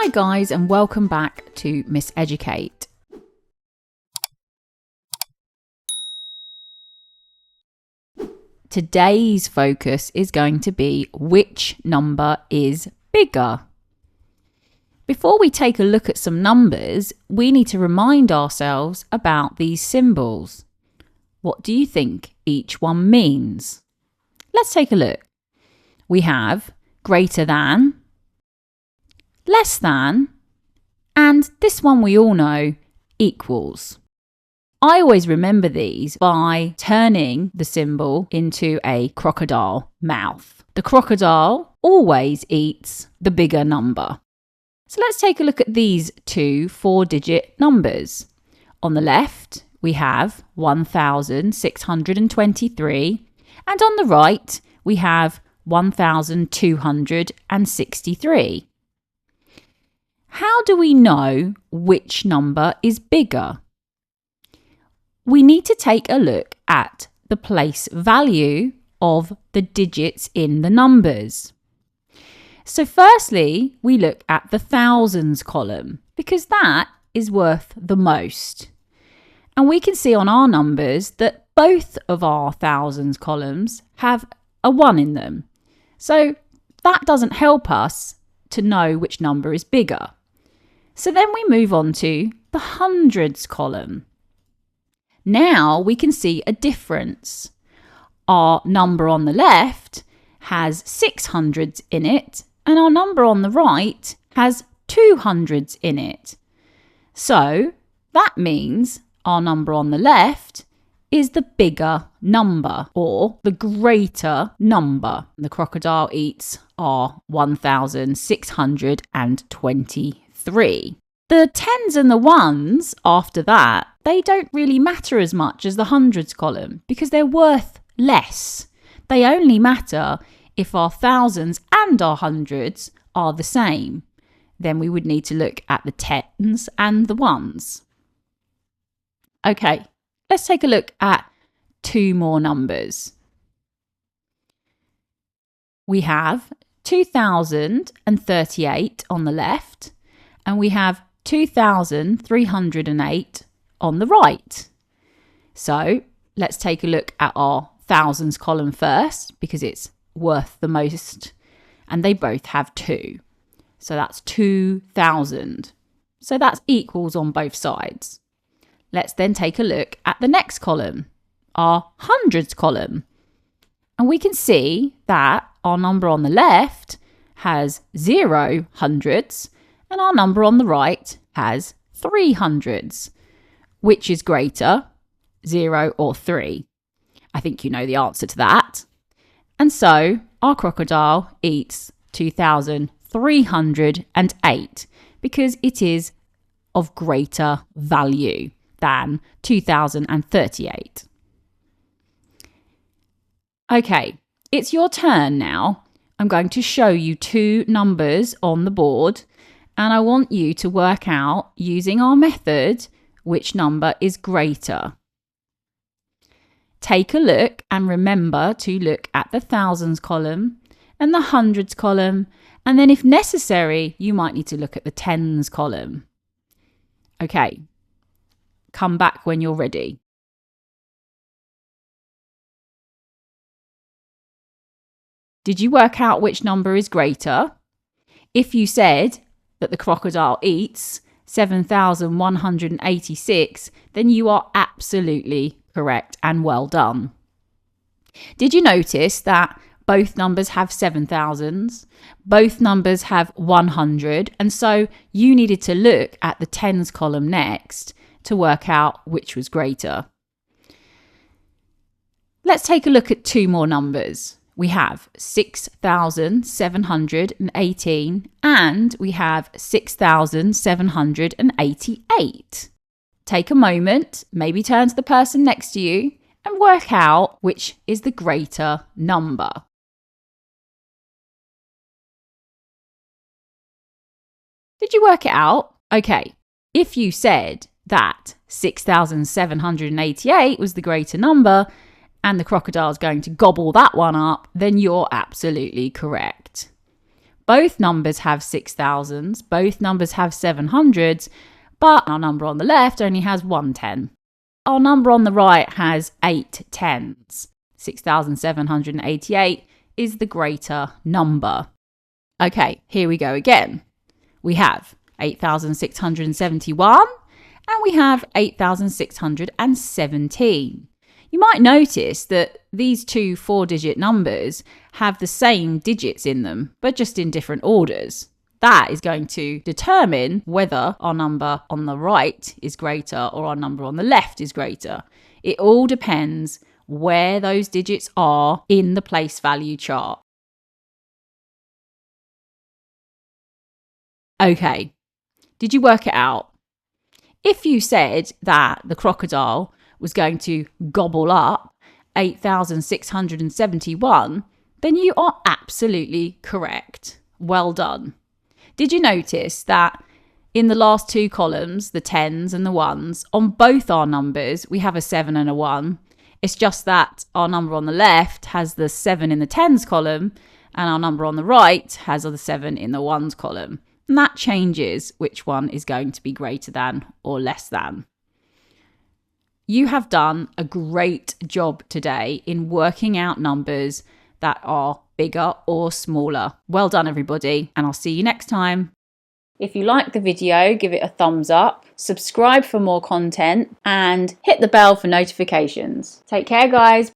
Hi guys, and welcome back to Miss Educate. Today's focus is going to be which number is bigger. Before we take a look at some numbers, we need to remind ourselves about these symbols. What do you think each one means? Let's take a look. We have greater than, less than, and this one we all know, equals. I always remember these by turning the symbol into a crocodile mouth. The crocodile always eats the bigger number. So let's take a look at these two 4-digit numbers. On the left, we have 1,623, and on the right, we have 1,263. How do we know which number is bigger? We need to take a look at the place value of the digits in the numbers. So firstly, we look at the thousands column because that is worth the most. And we can see on our numbers that both of our thousands columns have a 1 in them. So that doesn't help us to know which number is bigger. So then we move on to the hundreds column. Now we can see a difference. Our number on the left has 6 hundreds in it, and our number on the right has 2 hundreds in it. So that means our number on the left is the bigger number or the greater number. The crocodile eats our 1,623. The tens and the ones after that, they don't really matter as much as the hundreds column because they're worth less. They only matter if our thousands and our hundreds are the same. Then we would need to look at the tens and the ones. Okay, let's take a look at two more numbers. We have 2,038 on the left, and we have 2,308 on the right. So let's take a look at our thousands column first because it's worth the most, and they both have 2. So that's 2,000. So that's equals on both sides. Let's then take a look at the next column, our hundreds column. And we can see that our number on the left has 0 hundreds and our number on the right has 3 hundreds. Which is greater, 0 or 3? I think you know the answer to that. And so our crocodile eats 2,308 because it is of greater value than 2,038. Okay, it's your turn now. I'm going to show you two numbers on the board, and I want you to work out, using our method, which number is greater. Take a look and remember to look at the thousands column and the hundreds column, and then if necessary, you might need to look at the tens column. Okay, come back when you're ready. Did you work out which number is greater? If you said that the crocodile eats 7,186, then you are absolutely correct and well done. Did you notice that both numbers have 7,000s, both numbers have 100, and so you needed to look at the tens column next to work out which was greater? Let's take a look at two more numbers. We have 6,718 and we have 6,788. Take a moment, maybe turn to the person next to you and work out which is the greater number. Did you work it out? Okay, if you said that 6,788 was the greater number, and the crocodile's going to gobble that one up, then you're absolutely correct. Both numbers have 6,000s, both numbers have 700s, but our number on the left only has 1 10. Our number on the right has 8 10s. 6,788 is the greater number. Okay, here we go again. We have 8,671 and we have 8,617. You might notice that these two 4-digit numbers have the same digits in them, but just in different orders. That is going to determine whether our number on the right is greater or our number on the left is greater. It all depends where those digits are in the place value chart. Okay, did you work it out? If you said that the crocodile was going to gobble up 8,671, then you are absolutely correct. Well done. Did you notice that in the last two columns, the 10s and the 1s, on both our numbers, we have a 7 and a 1. It's just that our number on the left has the 7 in the 10s column and our number on the right has the 7 in the 1s column. And that changes which one is going to be greater than or less than. You have done a great job today in working out numbers that are bigger or smaller. Well done, everybody, and I'll see you next time. If you like the video, give it a thumbs up, subscribe for more content, and hit the bell for notifications. Take care, guys.